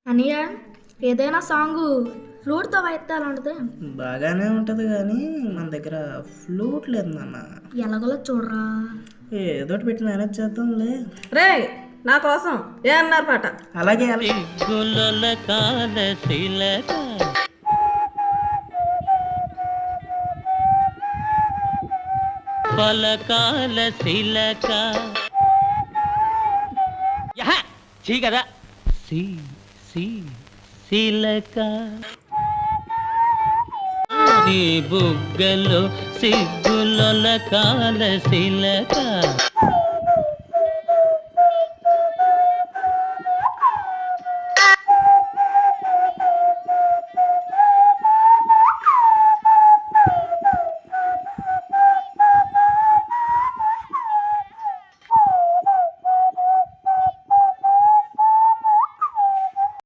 అనియ ఏదైనా సాంగు ఫ్లూట్తో వాయిస్తే ఎలా ఉంటుంది? బాగానే ఉంటుంది కానీ మన దగ్గర ఫ్లూట్ లేదు నాన్న. ఎలాగోలో చూడరా. ఏదోటి పెట్టి మేనేజ్ చేద్దాంలే. రే నా కోసం ఏ అన్నారు పాట. అలాగే పలకాల శిలక కదా శిలక నీ బుగ్గలో సిగ్గులొల కాల శిలక